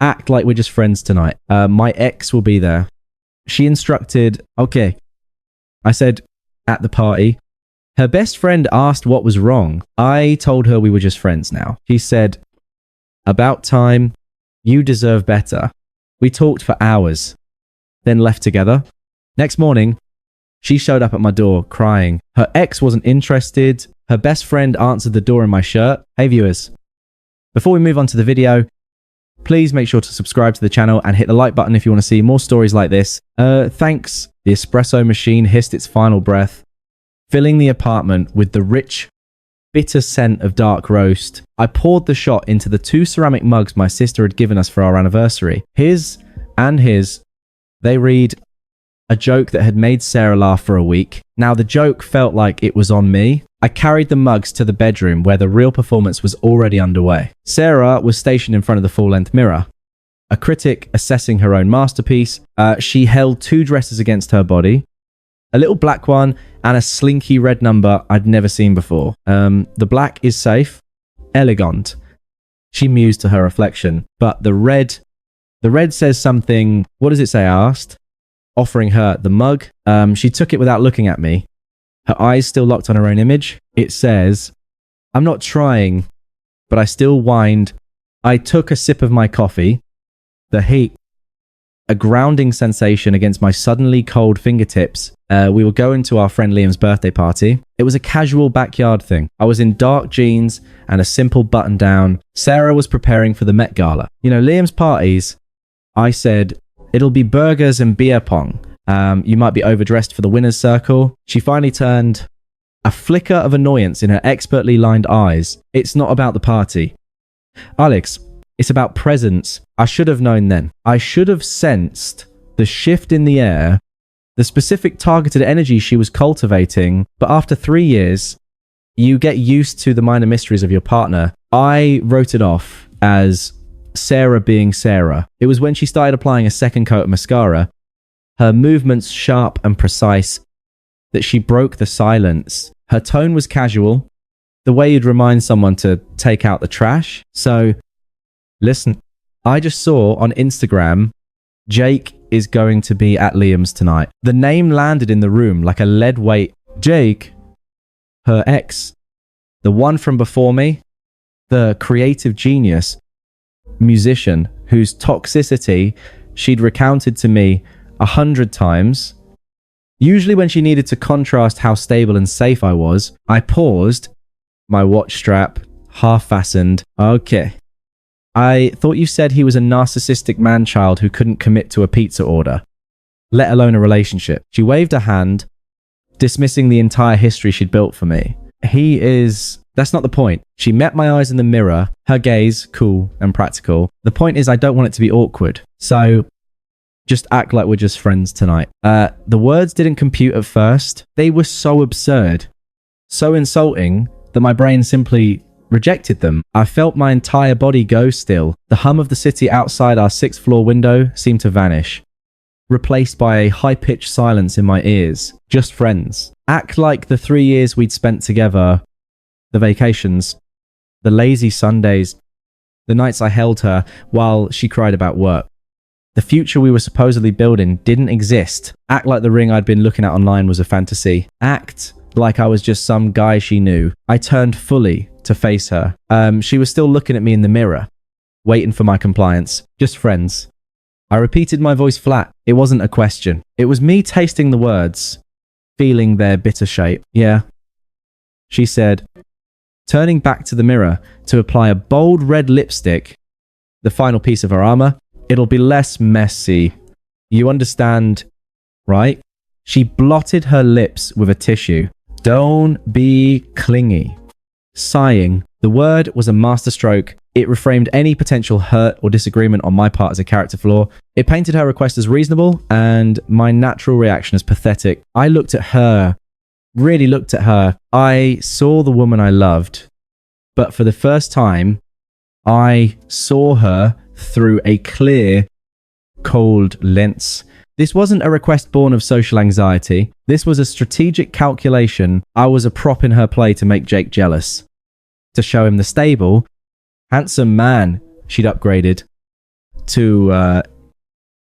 Act like we're just friends tonight. My ex will be there. She instructed, okay. I said, at the party. Her best friend asked what was wrong. I told her we were just friends now. She said, about time. You deserve better. We talked for hours, then left together. Next morning, she showed up at my door crying. Her ex wasn't interested. Her best friend answered the door in my shirt. Hey viewers, before we move on to the video, please make sure to subscribe to the channel and hit the like button if you want to see more stories like this. Thanks. The espresso machine hissed its final breath, filling the apartment with the rich, bitter scent of dark roast. I poured the shot into the 2 ceramic mugs my sister had given us for our anniversary. His and his. They read, a joke that had made Sarah laugh for a week. Now the joke felt like it was on me. I carried the mugs to the bedroom where the real performance was already underway. Sarah was stationed in front of the full-length mirror. A critic assessing her own masterpiece. She held 2 dresses against her body. A little black one and a slinky red number I'd never seen before. The black is safe. Elegant. She mused to her reflection. But the red says something. What does it say? I asked, offering her the mug. She took it without looking at me. Her eyes still locked on her own image. It says, I'm not trying, but I still whined. I took a sip of my coffee. The heat, a grounding sensation against my suddenly cold fingertips. We were going to our friend Liam's birthday party. It was a casual backyard thing. I was in dark jeans and a simple button down. Sarah was preparing for the Met Gala. You know, Liam's parties, I said, it'll be burgers and beer pong. You might be overdressed for the winner's circle. She finally turned, a flicker of annoyance in her expertly lined eyes. It's not about the party, Alex. It's about presence. I should have known then. I should have sensed the shift in the air, the specific targeted energy she was cultivating. But after 3 years, you get used to the minor mysteries of your partner. I wrote it off as Sarah being Sarah. It was when she started applying a second coat of mascara, her movements sharp and precise, that she broke the silence. Her tone was casual, the way you'd remind someone to take out the trash. So, listen, I just saw on Instagram, Jake is going to be at Liam's tonight. The name landed in the room like a lead weight. Jake, her ex, the one from before me, the creative genius, musician whose toxicity she'd recounted to me 100 times. Usually when she needed to contrast how stable and safe I was, I paused, my watch strap half fastened. Okay. I thought you said he was a narcissistic man-child who couldn't commit to a pizza order, let alone a relationship. She waved a hand, dismissing the entire history she'd built for me. He is... That's not the point. She met my eyes in the mirror, her gaze cool and practical. The point is I don't want it to be awkward. So just act like we're just friends tonight. The words didn't compute at first. They were so absurd, so insulting that my brain simply rejected them. I felt my entire body go still. The hum of the city outside our 6th floor window seemed to vanish, replaced by a high-pitched silence in my ears. Just friends. Act like the 3 years we'd spent together, the vacations, the lazy Sundays, the nights I held her while she cried about work. The future we were supposedly building didn't exist. Act like the ring I'd been looking at online was a fantasy. Act like I was just some guy she knew. I turned fully to face her. She was still looking at me in the mirror, waiting for my compliance. Just friends. I repeated my voice flat. It wasn't a question. It was me tasting the words, feeling their bitter shape. Yeah, she said, turning back to the mirror to apply a bold red lipstick, the final piece of her armor. It'll be less messy. You understand, right? She blotted her lips with a tissue. Don't be clingy. Sighing. The word was a masterstroke. It reframed any potential hurt or disagreement on my part as a character flaw. It painted her request as reasonable and my natural reaction as pathetic. I looked at her, really looked at her. I saw the woman I loved, but for the first time, I saw her through a clear, cold lens. This wasn't a request born of social anxiety. This was a strategic calculation. I was a prop in her play to make Jake jealous, to show him the stable, handsome man she'd upgraded, to,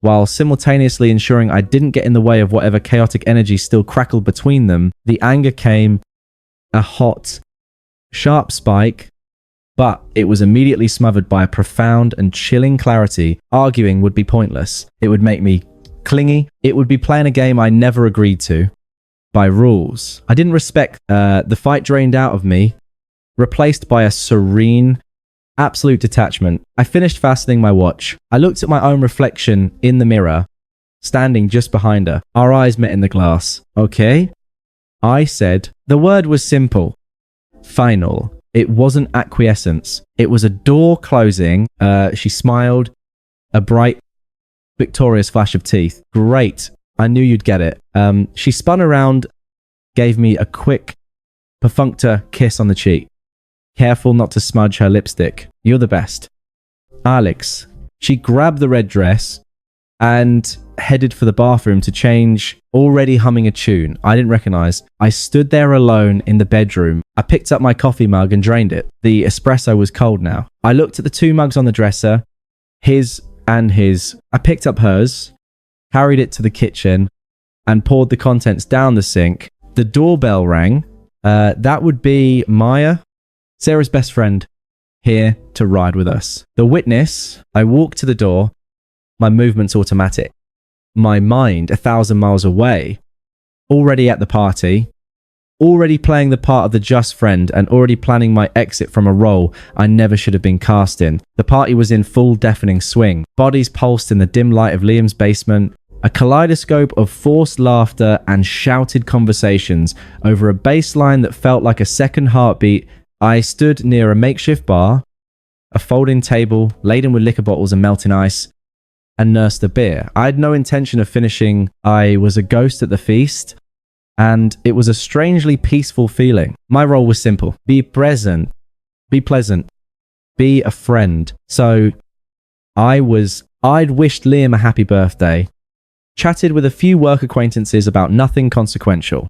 while simultaneously ensuring I didn't get in the way of whatever chaotic energy still crackled between them. The anger came, a hot, sharp spike, but it was immediately smothered by a profound and chilling clarity. Arguing would be pointless. It would make me clingy. It would be playing a game I never agreed to. By rules. I didn't respect the fight drained out of me, replaced by a serene, absolute detachment. I finished fastening my watch. I looked at my own reflection in the mirror, standing just behind her. Our eyes met in the glass. Okay? I said, the word was simple. Final. It wasn't acquiescence. It was a door closing. She smiled, a bright, victorious flash of teeth. Great. I knew you'd get it. She spun around, gave me a quick, perfunctor kiss on the cheek. Careful not to smudge her lipstick. You're the best. Alex. She grabbed the red dress and headed for the bathroom to change, already humming a tune I didn't recognize. I stood there alone in the bedroom. I picked up my coffee mug and drained it. The espresso was cold now. I looked at the two mugs on the dresser, his and his. I picked up hers, carried it to the kitchen, and poured the contents down the sink. The doorbell rang. That would be Maya, Sarah's best friend, here to ride with us. The witness. I walked to the door, my movements automatic. My mind 1,000 miles away, already at the party, already playing the part of the just friend and already planning my exit from a role I never should have been cast in. The party was in full deafening swing. Bodies pulsed in the dim light of Liam's basement, a kaleidoscope of forced laughter and shouted conversations over a bass line that felt like a second heartbeat. I stood near a makeshift bar, a folding table laden with liquor bottles and melting ice, and nursed a beer. I had no intention of finishing. I was a ghost at the feast, and it was a strangely peaceful feeling. My role was simple. Be present, be pleasant, be a friend. So I'd wished Liam a happy birthday, chatted with a few work acquaintances about nothing consequential.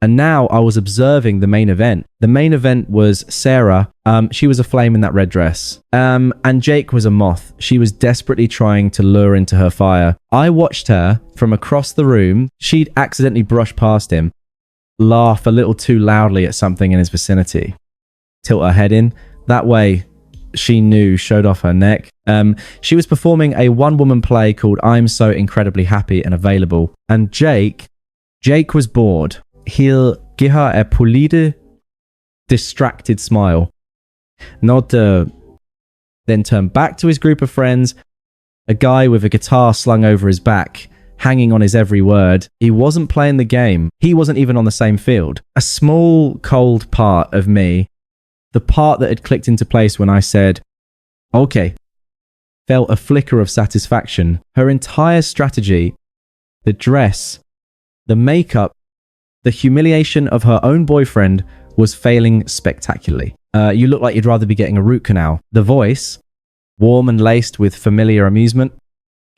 And now I was observing the main event. The main event was Sarah. She was a flame in that red dress. And Jake was a moth. She was desperately trying to lure into her fire. I watched her from across the room. She'd accidentally brushed past him, laugh a little too loudly at something in his vicinity, tilt her head in. That way, she knew, showed off her neck. She was performing a one-woman play called I'm So Incredibly Happy and Available. And Jake was bored. He'll give her a polite, distracted smile. Then turn back to his group of friends, a guy with a guitar slung over his back, hanging on his every word. He wasn't playing the game. He wasn't even on the same field. A small, cold part of me, the part that had clicked into place when I said, okay, felt a flicker of satisfaction. Her entire strategy, the dress, the makeup, the humiliation of her own boyfriend was failing spectacularly. You look like you'd rather be getting a root canal. The voice, warm and laced with familiar amusement,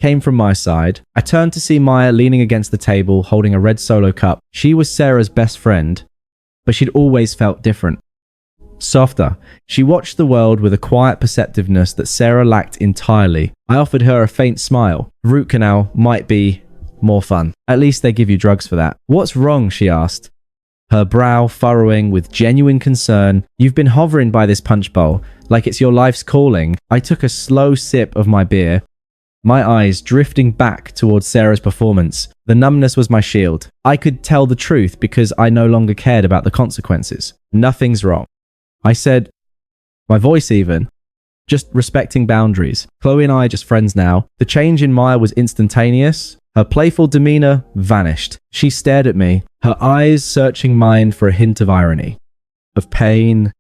came from my side. I turned to see Maya leaning against the table, holding a red Solo cup. She was Sarah's best friend, but she'd always felt different. Softer. She watched the world with a quiet perceptiveness that Sarah lacked entirely. I offered her a faint smile. Root canal might be more fun. At least they give you drugs for that. What's wrong? She asked, her brow furrowing with genuine concern. You've been hovering by this punch bowl, like it's your life's calling. I took a slow sip of my beer, my eyes drifting back towards Sarah's performance. The numbness was my shield. I could tell the truth because I no longer cared about the consequences. Nothing's wrong, I said, my voice even. Just respecting boundaries. Chloe and I are just friends now. The change in Maya was instantaneous. Her playful demeanor vanished. She stared at me, her eyes searching mine for a hint of irony, of pain,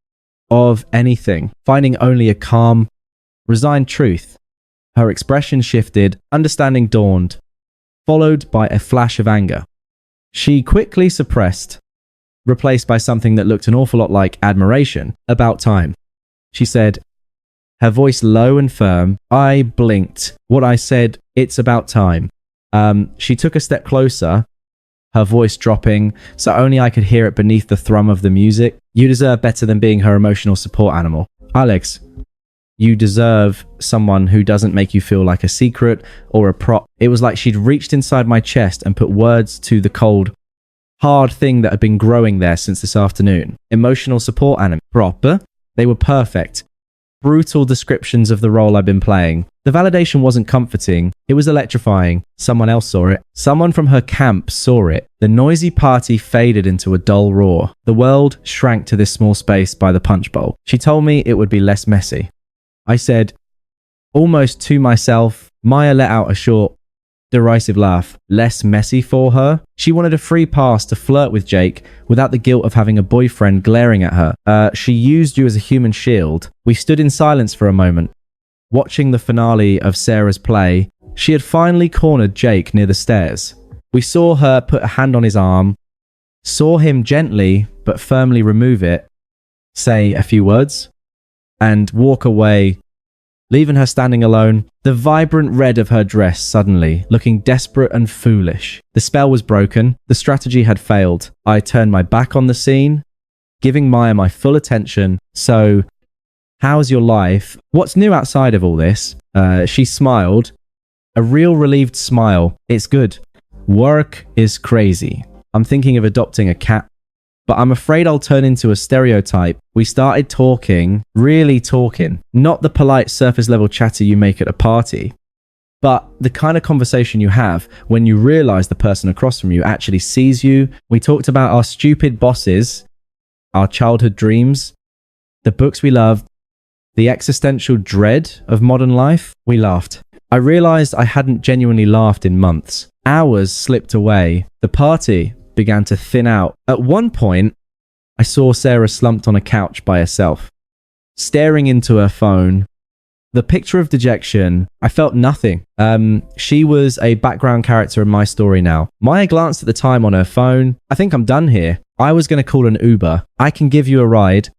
of anything, finding only a calm, resigned truth. Her expression shifted, understanding dawned, followed by a flash of anger. She quickly suppressed, replaced by something that looked an awful lot like admiration. About time, she said, her voice low and firm. I blinked. What I said, it's about time. She took a step closer, her voice dropping, so only I could hear it beneath the thrum of the music. You deserve better than being her emotional support animal. Alex, You deserve someone who doesn't make you feel like a secret or a prop. It was like she'd reached inside my chest and put words to the cold, hard thing that had been growing there since this afternoon. Emotional support anime. Proper. They were perfect. Brutal descriptions of the role I've been playing. The validation wasn't comforting. It was electrifying. Someone else saw it. Someone from her camp saw it. The noisy party faded into a dull roar. The world shrank to this small space by the punch bowl. She told me it would be less messy. I said, almost to myself. Maya let out a short, derisive laugh. Less messy for her? She wanted a free pass to flirt with Jake without the guilt of having a boyfriend glaring at her. She used you as a human shield. We stood in silence for a moment, watching the finale of Sarah's play. She had finally cornered Jake near the stairs. We saw her put a hand on his arm, saw him gently but firmly remove it, say a few words, and walk away, leaving her standing alone. The vibrant red of her dress suddenly, looking desperate and foolish. The spell was broken. The strategy had failed. I turned my back on the scene, giving Maya my full attention. So, how's your life? What's new outside of all this? She smiled. A real relieved smile. It's good. Work is crazy. I'm thinking of adopting a cat, but I'm afraid I'll turn into a stereotype. We started talking, really talking. Not the polite surface level chatter you make at a party, but the kind of conversation you have when you realize the person across from you actually sees you. We talked about our stupid bosses, our childhood dreams, the books we loved, the existential dread of modern life. We laughed. I realized I hadn't genuinely laughed in months. Hours slipped away. The party began to thin out. At one point, I saw Sarah slumped on a couch by herself, staring into her phone. The picture of dejection, I felt nothing. She was a background character in my story now. Maya glanced at the time on her phone. I think I'm done here. I was going to call an Uber. I can give you a ride,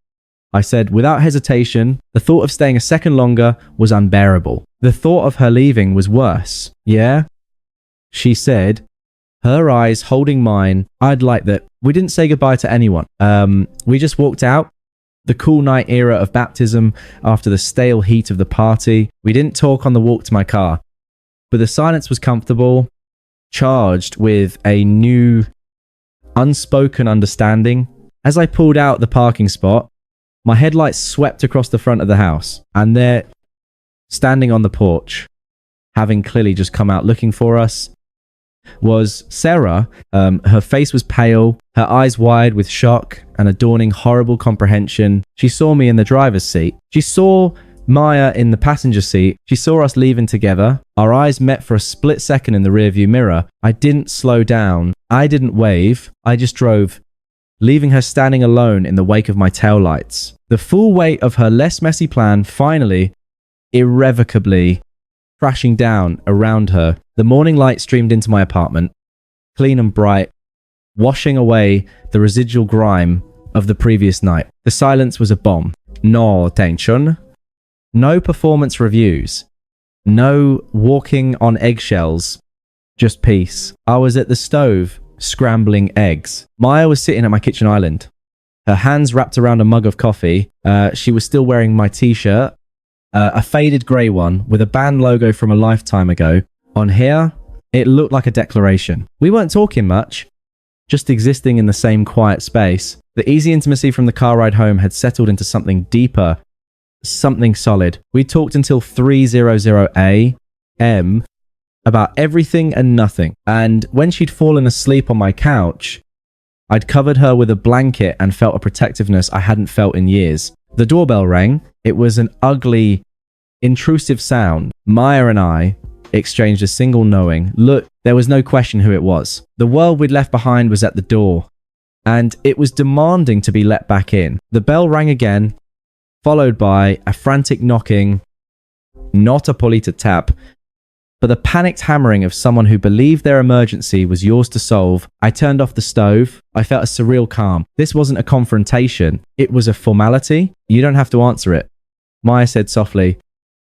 I said without hesitation. The thought of staying a second longer was unbearable. The thought of her leaving was worse. Yeah? She said, her eyes holding mine. I'd like that. We didn't say goodbye to anyone. We just walked out. The cool night era of baptism after the stale heat of the party. We didn't talk on the walk to my car, but the silence was comfortable, charged with a new, unspoken understanding. As I pulled out the parking spot, my headlights swept across the front of the house, and there, standing on the porch, having clearly just come out looking for us, was Sarah. Her face was pale, her eyes wide with shock and a dawning horrible comprehension. She saw me in the driver's seat. She saw Maya in the passenger seat. She saw us leaving together. Our eyes met for a split second in the rearview mirror. I didn't slow down. I didn't wave. I just drove, leaving her standing alone in the wake of my taillights. The full weight of her less messy plan finally, irrevocably, crashing down around her. The morning light streamed into my apartment, clean and bright, washing away the residual grime of the previous night. The silence was a bomb. No tension. No performance reviews. No walking on eggshells. Just peace. I was at the stove, scrambling eggs. Maya was sitting at my kitchen island, her hands wrapped around a mug of coffee. She was still wearing my t-shirt, a faded grey one with a band logo from a lifetime ago. On here, it looked like a declaration. We weren't talking much, just existing in the same quiet space. The easy intimacy from the car ride home had settled into something deeper, something solid. We talked until 3:00 a.m. about everything and nothing. And when she'd fallen asleep on my couch, I'd covered her with a blanket and felt a protectiveness I hadn't felt in years. The doorbell rang. It was an ugly, intrusive sound. Maya and I exchanged a single knowing look. There was no question who it was. The world we'd left behind was at the door, and it was demanding to be let back in. The bell rang again, followed by a frantic knocking, not a polite tap, but the panicked hammering of someone who believed their emergency was yours to solve. I turned off the stove. I felt a surreal calm. This wasn't a confrontation. It was a formality. You don't have to answer it, Maya said softly,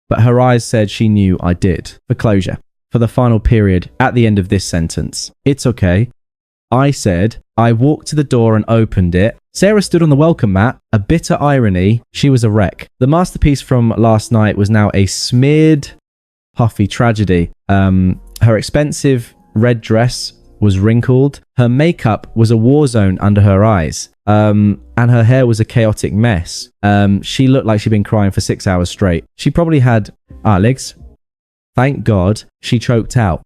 but her eyes said she knew I did. For closure. For the final period at the end of this sentence. It's okay. I said. I walked to the door and opened it. Sarah stood on the welcome mat, a bitter irony. She was a wreck. The masterpiece from last night was now a smeared, puffy tragedy. Her expensive red dress was wrinkled. Her makeup was a war zone under her eyes. And her hair was a chaotic mess. She looked like she'd been crying for 6 hours straight. She probably had Alex. Thank God she choked out.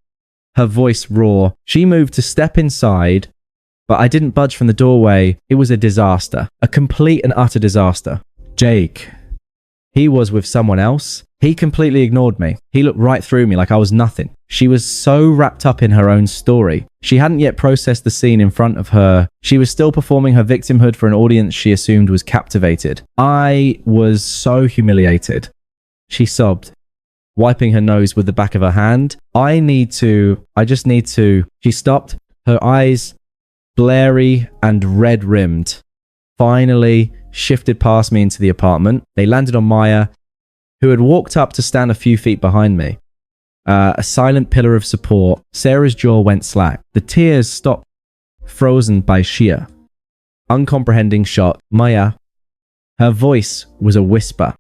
Her voice raw. She moved to step inside, but I didn't budge from the doorway. It was a disaster. A complete and utter disaster. Jake. He was with someone else. He completely ignored me. He looked right through me like I was nothing. She was so wrapped up in her own story. She hadn't yet processed the scene in front of her. She was still performing her victimhood for an audience she assumed was captivated. I was so humiliated. She sobbed, wiping her nose with the back of her hand. I just need to. She stopped, her eyes blurry and red rimmed. Finally shifted past me into the apartment. They landed on Maya, who had walked up to stand a few feet behind me. A silent pillar of support. Sarah's jaw went slack. The tears stopped, frozen by sheer, uncomprehending shock. Maya. Her voice was a whisper,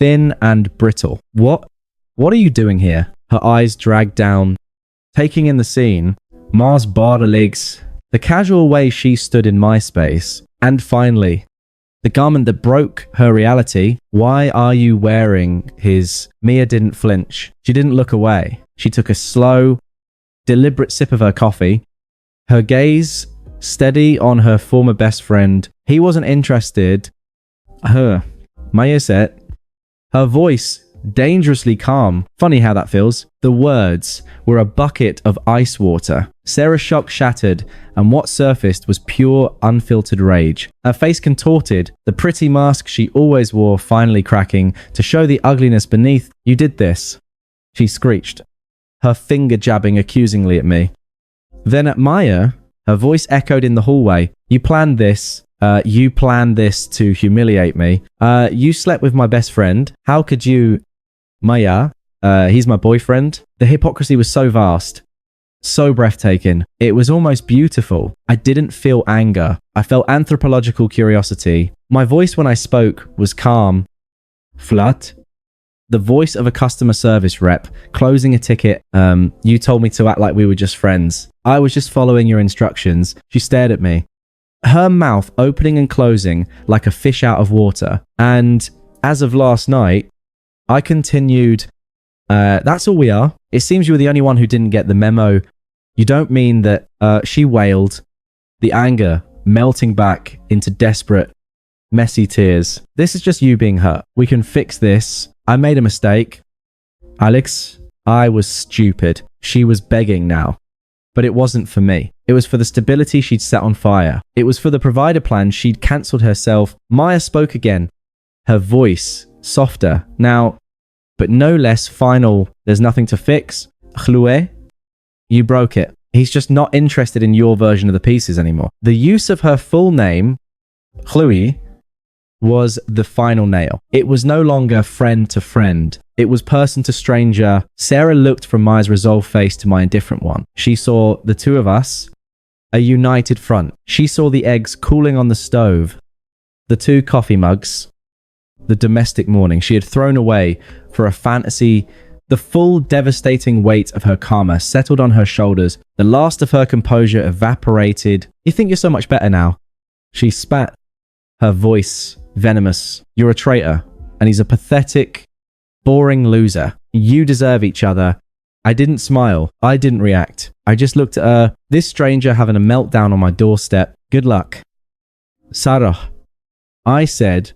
thin and brittle. What are you doing here? Her eyes dragged down, taking in the scene. Mars barred her legs. The casual way she stood in my space. And finally, the garment that broke her reality. Why are you wearing his? Mia didn't flinch. She didn't look away. She took a slow, deliberate sip of her coffee. Her gaze steady on her former best friend. He wasn't interested. Maya said. Her voice dangerously calm. Funny how that feels. The words were a bucket of ice water. Sarah's shock shattered, and what surfaced was pure, unfiltered rage. Her face contorted, the pretty mask she always wore finally cracking to show the ugliness beneath. You did this, she screeched, her finger jabbing accusingly at me. Then at Maya, her voice echoed in the hallway. You planned this. You planned this to humiliate me. You slept with my best friend. How could you? Maya, he's my boyfriend. The hypocrisy was so vast, so breathtaking. It was almost beautiful. I didn't feel anger. I felt anthropological curiosity. My voice when I spoke was calm, flat. The voice of a customer service rep closing a ticket. You told me to act like we were just friends. I was just following your instructions. She stared at me, her mouth opening and closing like a fish out of water. And as of last night, I continued, that's all we are. It seems you were the only one who didn't get the memo. You don't mean that, she wailed, the anger melting back into desperate, messy tears. This is just you being hurt. We can fix this. I made a mistake. Alex, I was stupid. She was begging now. But it wasn't for me. It was for the stability she'd set on fire. It was for the provider plan she'd cancelled herself. Maya spoke again, her voice softer now, but no less final. There's nothing to fix. Chloe, you broke it. He's just not interested in your version of the pieces anymore. The use of her full name, Chloe, was the final nail. It was no longer friend to friend. It was person to stranger. Sarah looked from Maya's resolved face to my indifferent one. She saw the two of us, a united front. She saw the eggs cooling on the stove, the two coffee mugs, the domestic mourning she had thrown away for a fantasy. The full devastating weight of her karma settled on her shoulders. The last of her composure evaporated. You think you're so much better now? She spat, her voice venomous. You're a traitor, and he's a pathetic, boring loser. You deserve each other. I didn't smile. I didn't react. I just looked at her. This stranger having a meltdown on my doorstep. Good luck. Sarah, I said,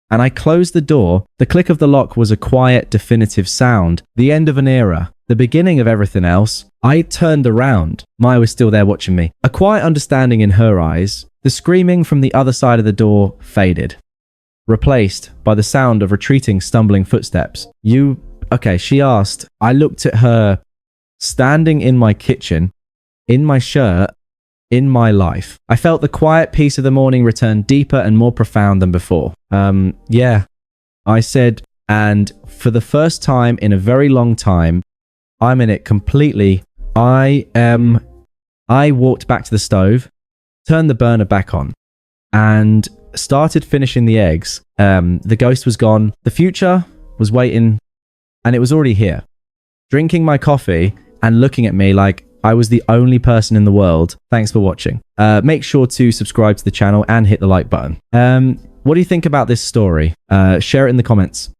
and I closed the door. The click of the lock was a quiet, definitive sound. The end of an era. The beginning of everything else. I turned around. Maya was still there watching me. A quiet understanding in her eyes. The screaming from the other side of the door faded, replaced by the sound of retreating, stumbling footsteps. Okay, she asked. I looked at her, standing in my kitchen, in my shirt, in my life. I felt the quiet peace of the morning return deeper and more profound than before. Yeah, I said, and for the first time in a very long time, I'm in it completely. I walked back to the stove, turned the burner back on. and started finishing the eggs. The ghost was gone. The future was waiting, and it was already here, drinking my coffee and looking at me like I was the only person in the world. Thanks for watching. Make sure to subscribe to the channel and hit the like button. What do you think about this story? Share it in the comments.